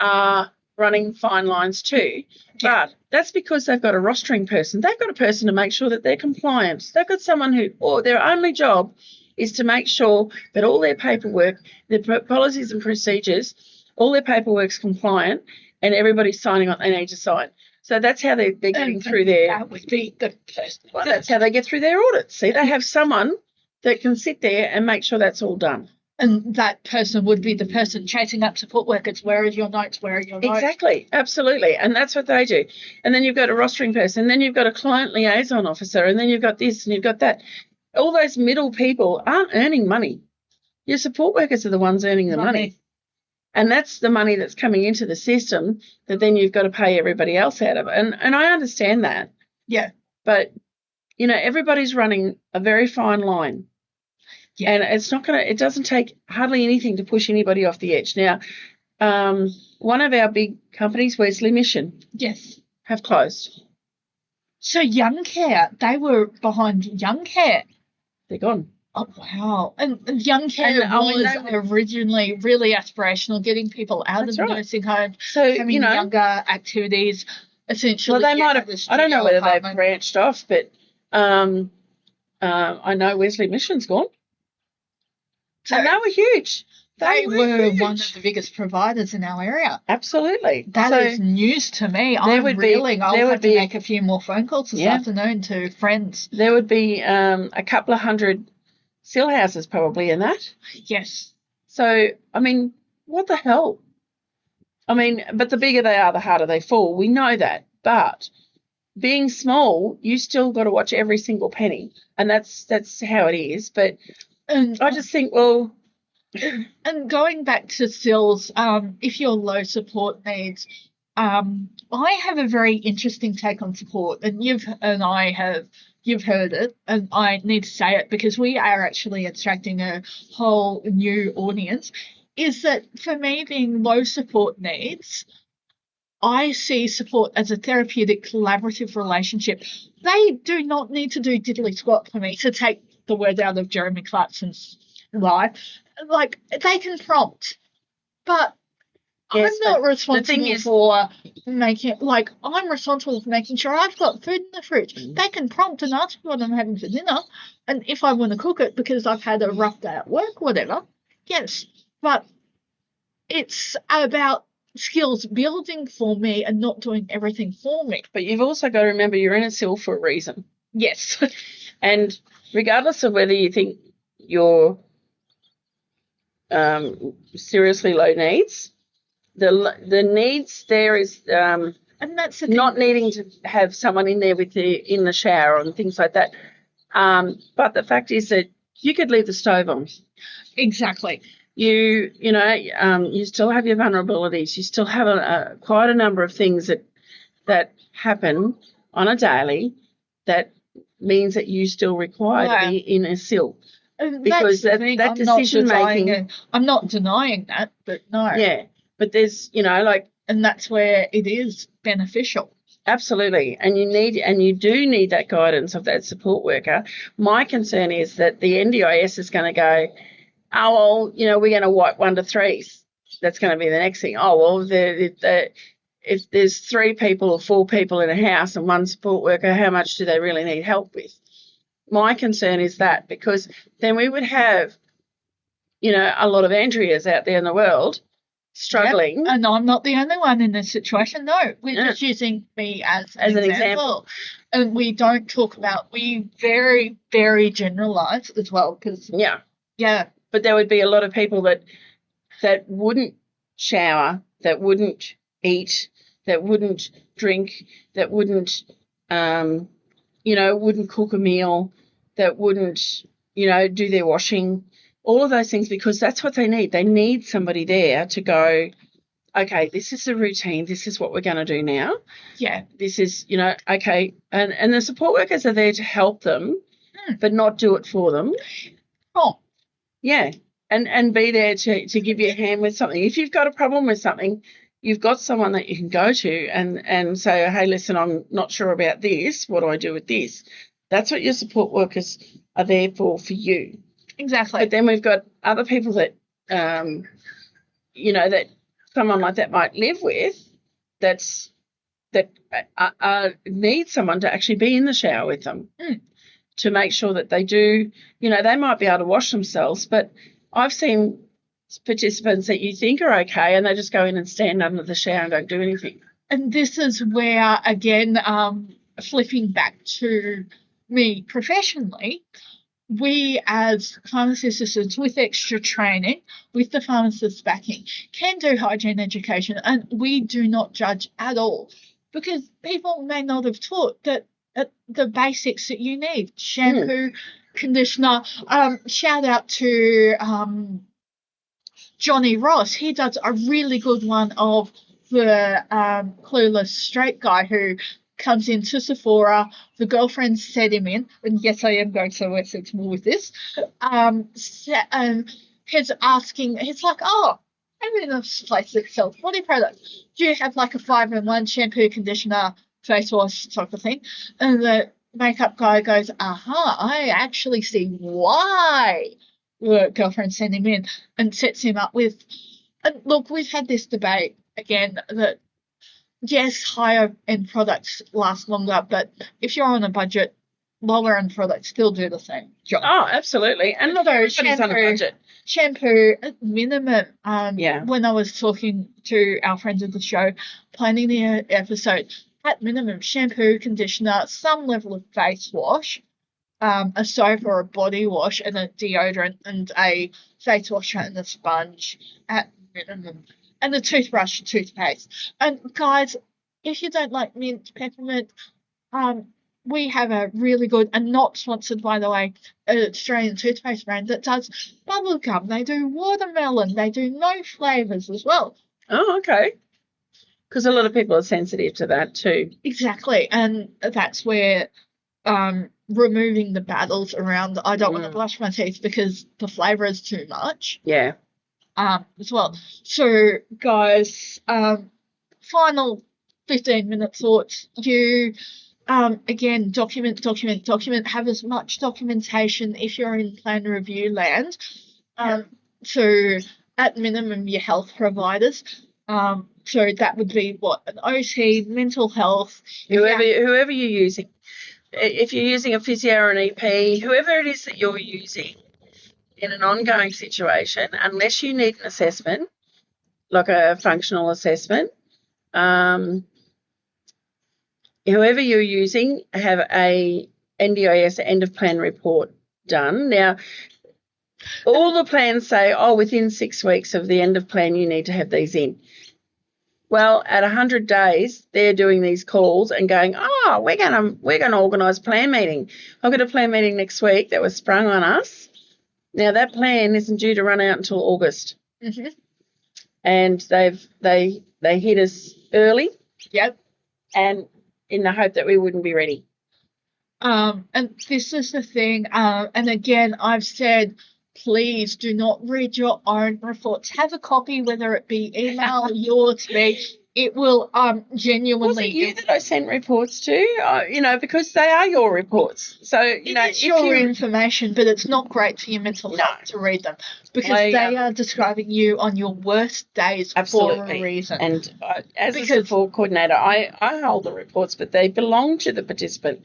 are running fine lines too, but that's because they've got a rostering person. They've got a person to make sure that they're compliant. They've got someone or their only job is to make sure that all their paperwork, their policies and procedures, all their paperwork's compliant, and everybody's signing on. They need to sign. So that's how they're getting through their. That would be the first one. That's how they get through their audits. See, they have someone that can sit there and make sure that's all done. And that person would be the person chasing up support workers. Where are your notes? Where are your notes? Exactly, absolutely. And that's what they do. And then you've got a rostering person, and then you've got a client liaison officer, and then you've got this and you've got that. All those middle people aren't earning money. Your support workers are the ones earning the money. And that's the money that's coming into the system that then you've got to pay everybody else out of. And I understand that. Yeah. But, everybody's running a very fine line. Yeah. And it doesn't take hardly anything to push anybody off the edge. Now, one of our big companies, Wesley Mission, have closed. So Young Care, they were behind Young Care. They're gone. Oh, wow. And Young Care was originally really aspirational, getting people out of the nursing home, having younger activities, essentially. Well, they might have, I don't know whether they've branched off, but I know Wesley Mission's gone. So, and they were huge. They were one of the biggest providers in our area. Absolutely. That is news to me. I'll have to make a few more phone calls this afternoon to friends. There would be a couple of hundred sill houses probably in that. Yes. So, I mean, what the hell? I mean, but the bigger they are, the harder they fall. We know that. But being small, you still got to watch every single penny. And that's how it is. But I just think, well... And going back to sills, if you're low support needs, I have a very interesting take on support, and you've heard it, and I need to say it because we are actually attracting a whole new audience. Is that for me, being low support needs, I see support as a therapeutic, collaborative relationship. They do not need to do diddly squat for me, to take the word out of Jeremy Clarkson's life. Like, they can prompt, but Yes, I'm not but the responsible thing is, for making, like, I'm responsible for making sure I've got food in the fridge. They can prompt and ask what I'm having for dinner, and if I want to cook it because I've had a rough day at work, whatever, yes. But it's about skills building for me and not doing everything for me. but you've also got to remember you're in a SIL for a reason. Yes. And regardless of whether you think you're seriously low needs, the needs there is And that's the thing. not needing to have someone in there with you in the shower and things like that. But the fact is that you could leave the stove on. Exactly. You still have your vulnerabilities. You still have quite a number of things that happen on a daily that means that you still require to be in a SIL. And Because that's the thing. that decision making, I'm not denying that, but no. yeah. But there's, And that's where it is beneficial. absolutely, and you do need that guidance of that support worker. My concern is that the NDIS is going to go, oh well, we're going to wipe 1 to 3s. That's going to be the next thing. Oh well, if there's 3 people or 4 people in a house and 1 support worker, how much do they really need help with? My concern is that, because then we would have, a lot of Andreas out there in the world struggling. Yep. And I'm not the only one in this situation. No, we're just using me as an example. And we don't talk about, we very, very generalise as well. Because yeah. But there would be a lot of people that wouldn't shower, that wouldn't eat, that wouldn't drink, that wouldn't, wouldn't cook a meal, that wouldn't, do their washing, all of those things, because that's what they need. They need somebody there to go, okay, this is the routine. This is what we're going to do now. Yeah. This is, okay. And the support workers are there to help them, but not do it for them. Oh. Yeah. And be there to give you a hand with something. If you've got a problem with something, you've got someone that you can go to and say, hey, listen, I'm not sure about this. What do I do with this? That's what your support workers are there for you. Exactly. But then we've got other people that, that someone like that might live with that need someone to actually be in the shower with them to make sure that they do, they might be able to wash themselves, but I've seen participants that you think are okay and they just go in and stand under the shower and don't do anything. And this is where, again, flipping back to me professionally, we as pharmacy assistants with extra training, with the pharmacist's backing, can do hygiene education, and we do not judge at all, because people may not have taught that the basics that you need: shampoo, conditioner. Shout out to Johnny Ross. He does a really good one of the clueless straight guy who comes into Sephora. The girlfriend set him in, and yes, I am going somewhere sensible with this. He's asking, he's like, oh, I'm in a place that sells body products. Do you have like a 5-in-1 shampoo, conditioner, face wash type of thing? And the makeup guy goes, aha, I actually see why the girlfriend sent him in, and sets him up with, and look, we've had this debate again that yes, higher end products last longer, but if you're on a budget, lower end products still do the same job. Oh, absolutely. And look, everybody's on a budget. Shampoo at minimum. Yeah. When I was talking to our friends of the show, planning the episode, at minimum, shampoo, conditioner, some level of face wash, a soap or a body wash, and a deodorant, and a face washer and a sponge at minimum. And a toothbrush, toothpaste. And guys, if you don't like mint, peppermint, we have a really good, and not sponsored by the way, Australian toothpaste brand that does bubble gum. They do watermelon. They do no flavours as well. Oh, okay. Because a lot of people are sensitive to that too. Exactly, and that's where removing the battles around I don't want to brush my teeth because the flavour is too much. Yeah. As well. So, guys, final 15-minute thoughts. You, again, document. Have as much documentation if you're in plan review land. So, at minimum, your health providers. So that would be what, an OT, mental health. Whoever you're using. If you're using a physio or an EP, whoever it is that you're using in an ongoing situation, unless you need an assessment, like a functional assessment, whoever you're using, have a NDIS end of plan report done. Now, all the plans say, within 6 weeks of the end of plan, you need to have these in. Well, at 100 days, they're doing these calls and going, we're gonna organise a plan meeting. I've got a plan meeting next week that was sprung on us. Now that plan isn't due to run out until August, and they hit us early. Yep. And in the hope that we wouldn't be ready. And this is the thing. And again, I've said, please do not read your own reports. Have a copy, whether it be email or yours to me. It will genuinely. Was it you that I sent reports to? Because they are your reports. So it's your information, but it's not great for your mental health to read them, because they are describing you on your worst days for a reason. And as a support coordinator, I hold the reports, but they belong to the participant.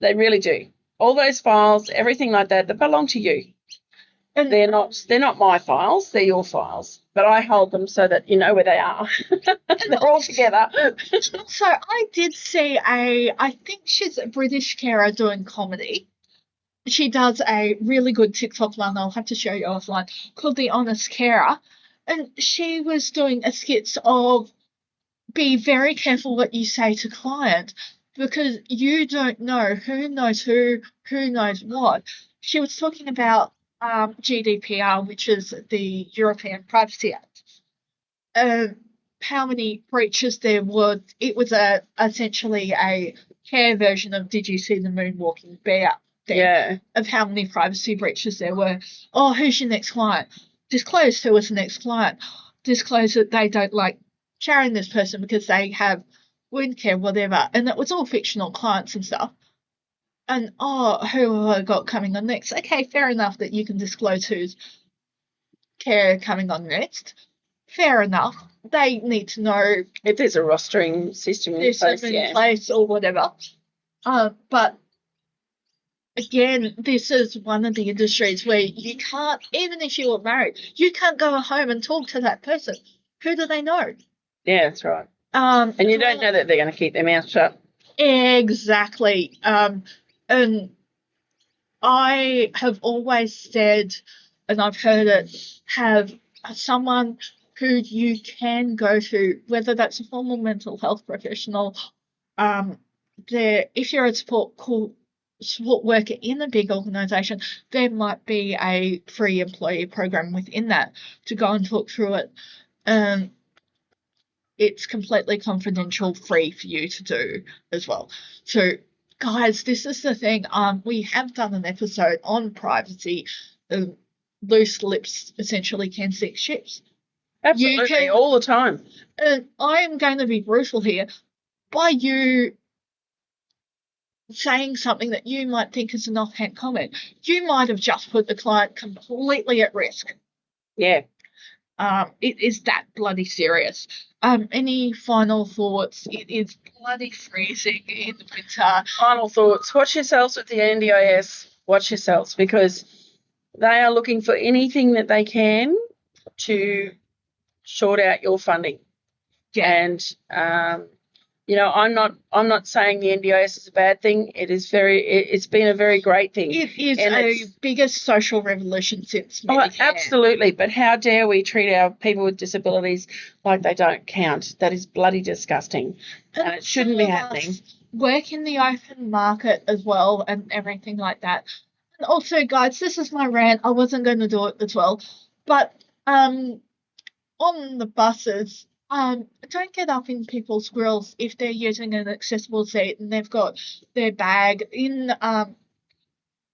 They really do. All those files, everything like that, they belong to you. And they're not my files, they're your files. But I hold them so that you know where they are. They're all together. So I did see I think she's a British carer doing comedy. She does a really good TikTok one, I'll have to show you offline, called The Honest Carer. And she was doing a skit of, be very careful what you say to client, because you don't know who knows who knows what. She was talking about GDPR, which is the European Privacy Act. How many breaches there were. It was essentially a care version of Did You See the Moon Walking Bear? Of how many privacy breaches there were. Who's your next client? Disclose who was the next client. Disclose that they don't like sharing this person because they have wound care, whatever. And it was all fictional clients and stuff. And, who have I got coming on next? Okay, fair enough that you can disclose who's care coming on next. Fair enough. They need to know if there's a rostering system in place or whatever. But again, this is one of the industries where you can't, even if you were married, you can't go home and talk to that person. Who do they know? Yeah, that's right. And you don't know that they're going to keep their mouth shut. Exactly. And I have always said, and I've heard it, have someone who you can go to, whether that's a formal mental health professional, if you're a support worker in a big organisation, there might be a free employee program within that to go and talk through it. It's completely confidential, free for you to do as well. So, guys, this is the thing. We have done an episode on privacy. Loose lips essentially can sink ships. Absolutely, all the time. I am going to be brutal here. By you saying something that you might think is an offhand comment, you might have just put the client completely at risk. Yeah. It is that bloody serious. Any final thoughts? It is bloody freezing in the winter. Final thoughts. Watch yourselves with the NDIS. Watch yourselves, because they are looking for anything that they can to short out your funding. Yeah. And I'm not saying the NDIS is a bad thing. It's been a very great thing. It is the biggest social revolution since Medicare. Absolutely. But how dare we treat our people with disabilities like they don't count? That is bloody disgusting. And it shouldn't be happening. Work in the open market as well and everything like that. And also, guys, this is my rant. I wasn't going to do it as well. But on the buses, don't get up in people's grills if they're using an accessible seat and they've got their bag. In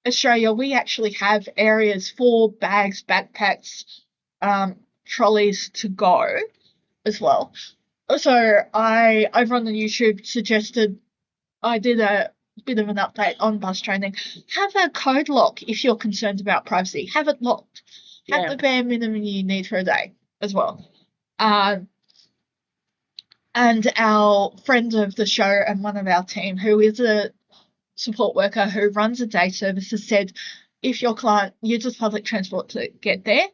Australia, we actually have areas for bags, backpacks, trolleys to go as well. So I, over on the YouTube, suggested, I did a bit of an update on bus training. Have a code lock if you're concerned about privacy. Have it locked. Have the bare minimum you need for a day as well. And our friend of the show and one of our team, who is a support worker who runs a day service, has said if your client uses public transport to get there,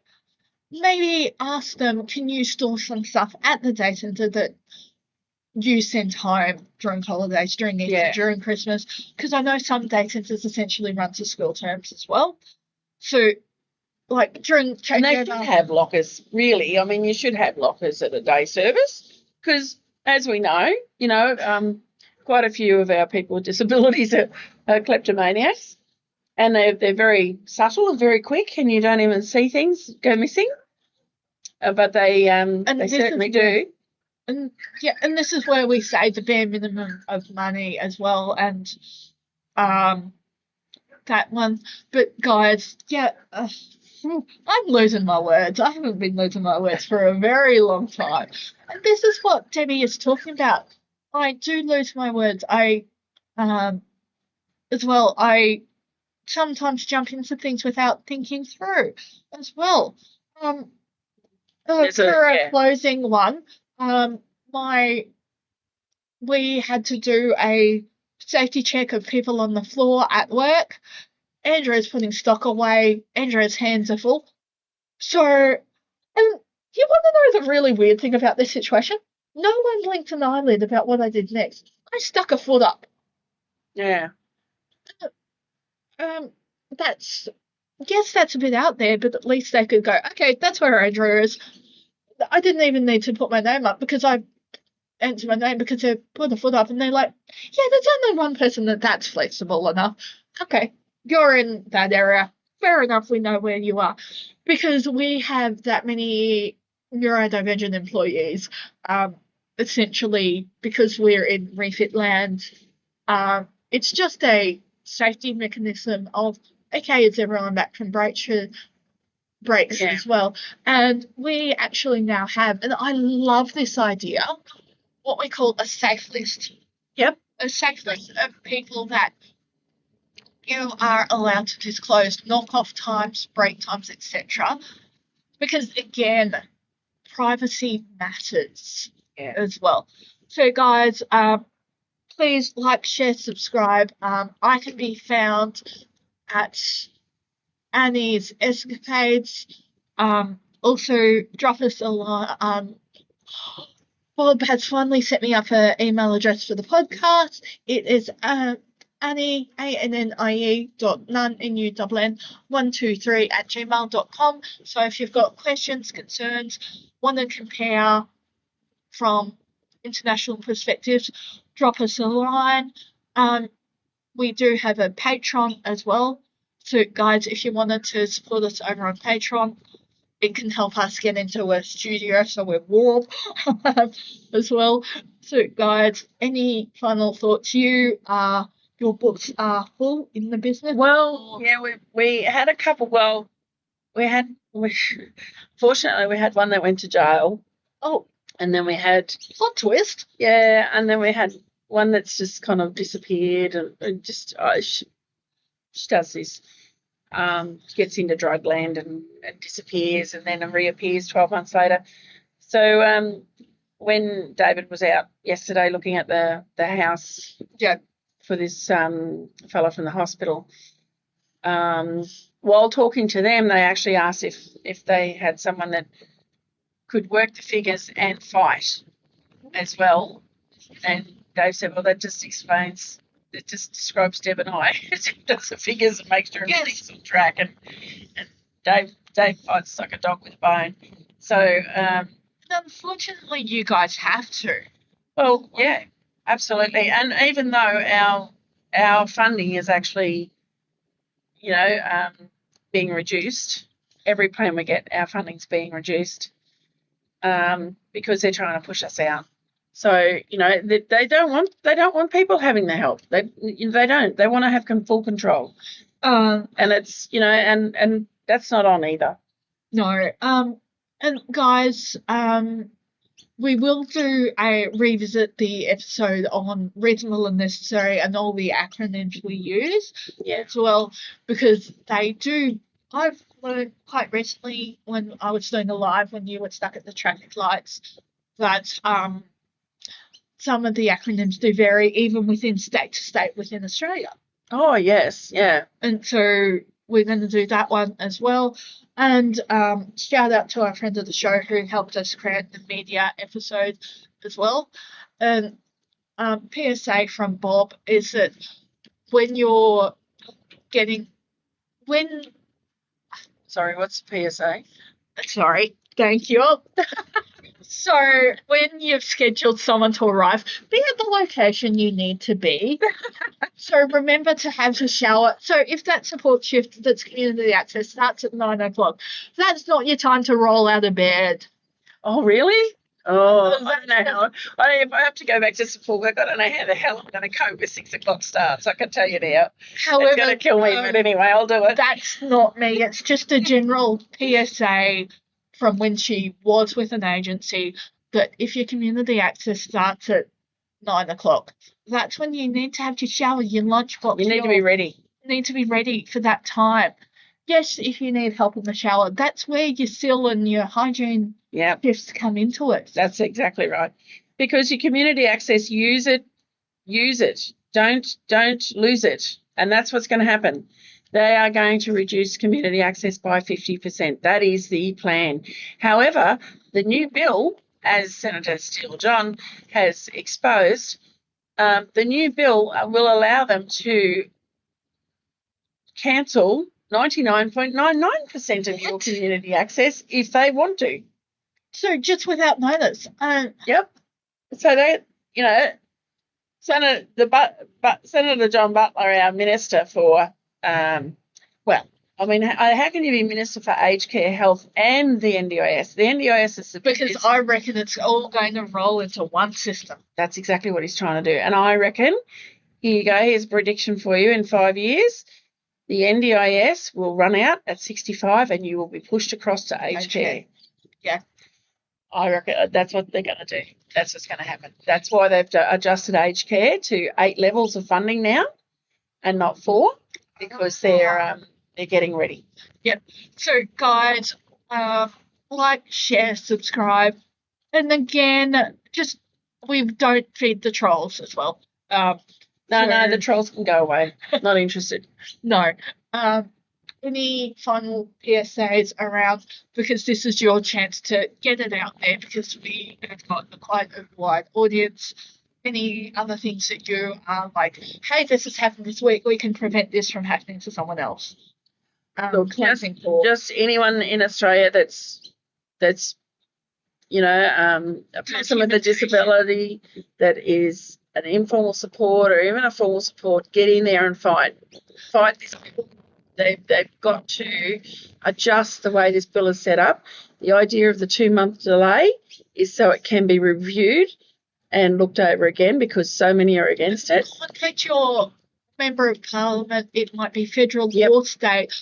maybe ask them, can you store some stuff at the day centre that you send home during holidays, during Easter, during Christmas? Because I know some day centres essentially run to school terms as well. So, like, during changeover... And they should have lockers, really. I mean, you should have lockers at a day service because, as we know, quite a few of our people with disabilities are kleptomaniacs, and they're very subtle and very quick, and you don't even see things go missing. But they certainly do. And this is where we say the bare minimum of money as well, and that one. But guys, I'm losing my words. I haven't been losing my words for a very long time. And this is what Debbi is talking about. I do lose my words. I sometimes jump into things without thinking through as well. For a closing one, we had to do a safety check of people on the floor at work. Andrea's putting stock away. Andrea's hands are full. So, and you want to know the really weird thing about this situation? No one blinked an eyelid about what I did next. I stuck a foot up. Yeah. That's a bit out there, but at least they could go, okay, that's where Andrea is. I didn't even need to put my name up because I answered my name because they put a foot up and they're like, yeah, there's only one person that's flexible enough. Okay, you're in that area. Fair enough, we know where you are. Because we have that many neurodivergent employees, essentially because we're in refit land, it's just a safety mechanism of, okay, is everyone back from breaks as well? And we actually now have, and I love this idea, what we call a safe list. Yep. A safe list of people that you are allowed to disclose knock-off times, break times, etc. Because, again, privacy matters as well. So, guys, please like, share, subscribe. I can be found at Annie's Escapades. Also, drop us a line. Bob has finally set me up an email address for the podcast. It is Annie, ANNIE.nunn, NUNN123 @gmail.com. So if you've got questions, concerns, want to compare from international perspectives, drop us a line. We do have a Patreon as well. So, guys, if you wanted to support us over on Patreon, it can help us get into a studio so we're warm as well. So, guys, any final thoughts? Your books are full in the business? Well, yeah, we had a couple. Well, fortunately, we had one that went to jail. Oh. And then we had... Plot twist. Yeah, and then we had one that's just kind of disappeared and just... she does this. Gets into drug land and disappears and then reappears 12 months later. So when David was out yesterday looking at the house for this fellow from the hospital, while talking to them, they actually asked if they had someone that could work the figures and fight as well. And Dave said, well, that just explains... It just describes Deb and I. It does the figures and makes sure everything's on track. And Dave fights like a dog with a bone. So unfortunately, you guys have to. Well, yeah, absolutely. And even though our funding is actually, being reduced, every plan we get, our funding's being reduced because they're trying to push us out. So, they don't want people having the help. They don't. They want to have full control. And it's, and that's not on either. No. And guys, we will revisit the episode on reasonable and necessary and all the acronyms we use as well, because they do. I've learned quite recently when I was doing a live when you were stuck at the traffic lights that some of the acronyms do vary even within state to state within Australia. Oh, yes, yeah. And so we're going to do that one as well. And shout out to our friend of the show who helped us create the media episode as well. And PSA from Bob is that when you're getting when Sorry, what's the PSA? sorry, thank you. So when you've scheduled someone to arrive, be at the location you need to be. So remember to have your shower. So if that support shift that's community access starts at 9 o'clock, that's not your time to roll out of bed. Oh, really? Oh, I don't know how. If I have to go back to support work, I don't know how the hell I'm going to cope with 6 o'clock starts. I can tell you now. However, It's going to kill me, but anyway, I'll do it. That's not me. It's just a general PSA from when she was with an agency that if your community access starts at 9 o'clock, that's when you need to have your shower, your lunchbox. You need to be ready. You need to be ready for that time. Yes, if you need help in the shower, that's where your SIL and your hygiene shifts come into it. That's exactly right. Because your community access, use it. Don't lose it. And that's what's going to happen. They are going to reduce community access by 50%. That is the plan. However, the new bill, as Senator Steele John has exposed, the new bill will allow them to cancel 99.99% of your community access if they want to. So just without notice. Yep. So they, Senator John Butler, our minister for, how can you be minister for aged care, health, and the NDIS? The NDIS is because I reckon it's all going to roll into one system. That's exactly what he's trying to do, and I reckon. Here you go. Here's a prediction for you. In 5 years, the NDIS will run out at 65, and you will be pushed across to aged care. Yeah. I reckon that's what they're going to do. That's what's going to happen. That's why they've adjusted aged care to 8 levels of funding now and not 4, because they're getting ready. Yep. So, guys, like, share, subscribe. And again, we don't feed the trolls as well. No, the trolls can go away. Not interested. No. Any final PSAs around, because this is your chance to get it out there, because we have got quite a wide audience. Any other things that you are like, hey, this has happened this week, we can prevent this from happening to someone else? Look, just anyone in Australia that's a person with a disability that is an informal support or even a formal support, get in there and fight this bill. They've got to adjust the way this bill is set up. The idea of the 2-month delay is so it can be reviewed and looked over again, because so many are against it. Contact your member of parliament. It might be federal or state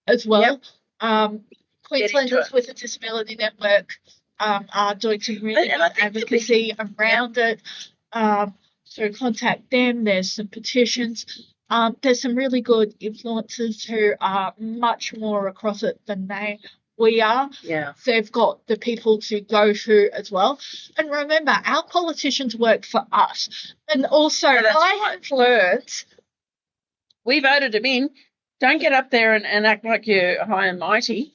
as well. Queenslanders with a Disability Network are doing some really good advocacy around it. So contact them. There's some petitions. There's some really good influencers who are much more across it than we are. Yeah. They've got the people to go to as well. And remember, our politicians work for us. And also, I have learned... We voted them in. Don't get up there and act like you're high and mighty.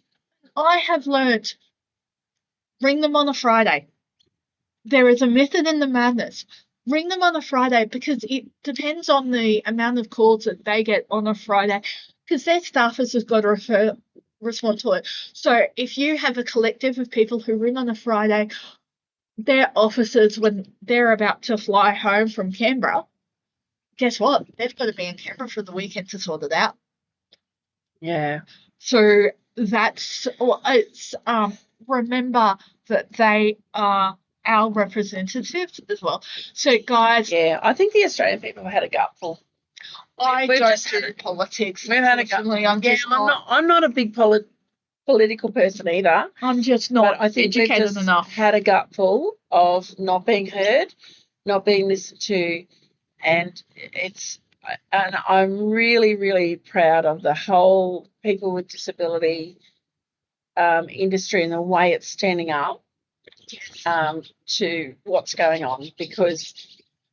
I have learned, ring them on a Friday. There is a method in the madness. Ring them on a Friday, because it depends on the amount of calls that they get on a Friday, because their staffers have got to respond to it. So if you have a collective of people who ring on a Friday, their officers, when they're about to fly home from Canberra, guess what? They've got to be in Canberra for the weekend to sort it out. Yeah. So remember that they are our representatives as well. So, guys... Yeah, I think the Australian people have had a gutful. I don't do politics. We've had a gutful. I'm not a big political person either. I'm just not I think educated enough. Had a gutful of not being heard, not being listened to, and I'm really, really proud of the whole people with disability industry and the way it's standing up to what's going on, because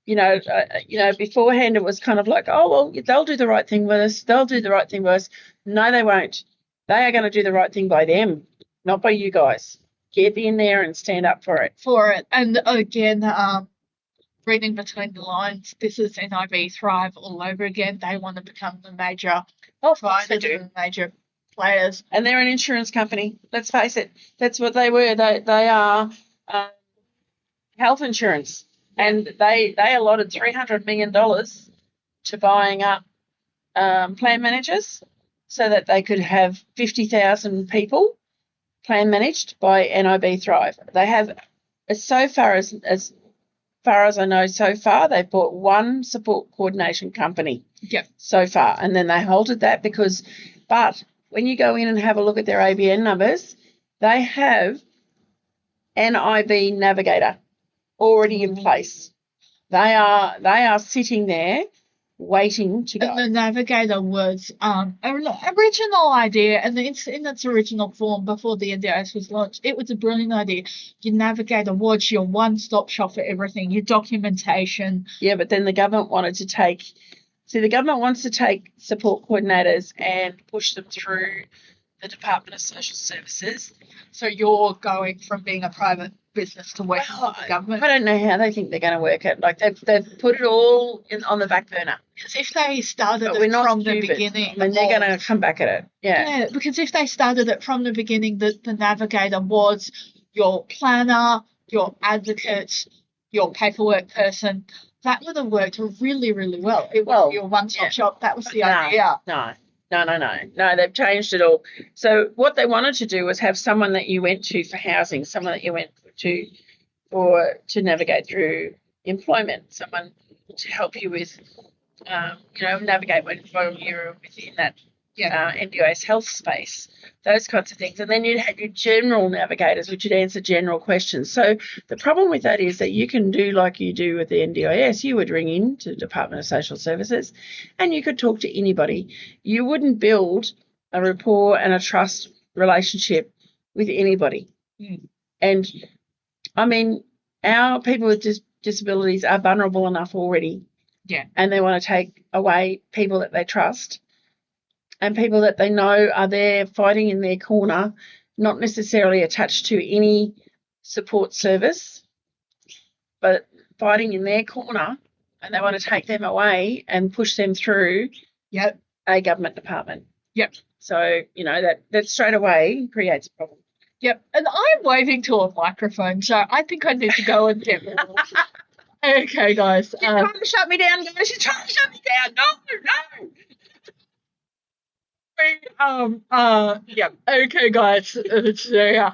beforehand it was kind of like, oh, well, they'll do the right thing with us. They'll do the right thing with us. No, they won't. They are going to do the right thing by them, not by you guys. Get in there and stand up for it. And again, reading between the lines, this is NIB Thrive all over again. They want to become the major providers and major players. And they're an insurance company. Let's face it. That's what they were. They are health insurance. And they allotted $300 million to buying up plan managers so that they could have 50,000 people plan managed by NIB Thrive. They have, as far as I know, so far, they've bought one support coordination company. Yep. So far. And then they halted that but when you go in and have a look at their ABN numbers, they have NIB Navigator already in place. They are sitting there waiting to go. And the Navigator was an original idea, and it's in its original form before the NDIS was launched. It was a brilliant idea. Your Navigator was your one-stop shop for everything, your documentation. Yeah, but then the government wants to take support coordinators and push them through the Department of Social Services. So you're going from being a private business to working for the government. I don't know how they think they're going to work it. Like they've put it all on the back burner. Because if they started it from the beginning, they're going to come back at it. Yeah, because if they started it from the beginning, the Navigator was your planner, your advocate, your paperwork person. That would have worked really, really well. It was your one-stop shop. That was the idea. No, they've changed it all. So what they wanted to do was have someone that you went to for housing, someone that you went to to navigate through employment, someone to help you with, navigate when you're within that NDIS health space, those kinds of things. And then you'd have your general navigators, which would answer general questions. So the problem with that is that you can do like you do with the NDIS. You would ring in to the Department of Social Services and you could talk to anybody. You wouldn't build a rapport and a trust relationship with anybody. And, I mean, our people with disabilities are vulnerable enough already. Yeah. And they want to take away people that they trust and people that they know are there fighting in their corner, not necessarily attached to any support service, but fighting in their corner, and they want to take them away and push them through a government department. Yep. So, that straight away creates a problem. Yep. And I'm waving to a microphone, so I think I need to go and get more. Okay, guys. You're trying to shut me down, guys. You're trying to shut me down. No. Yeah. Okay, guys.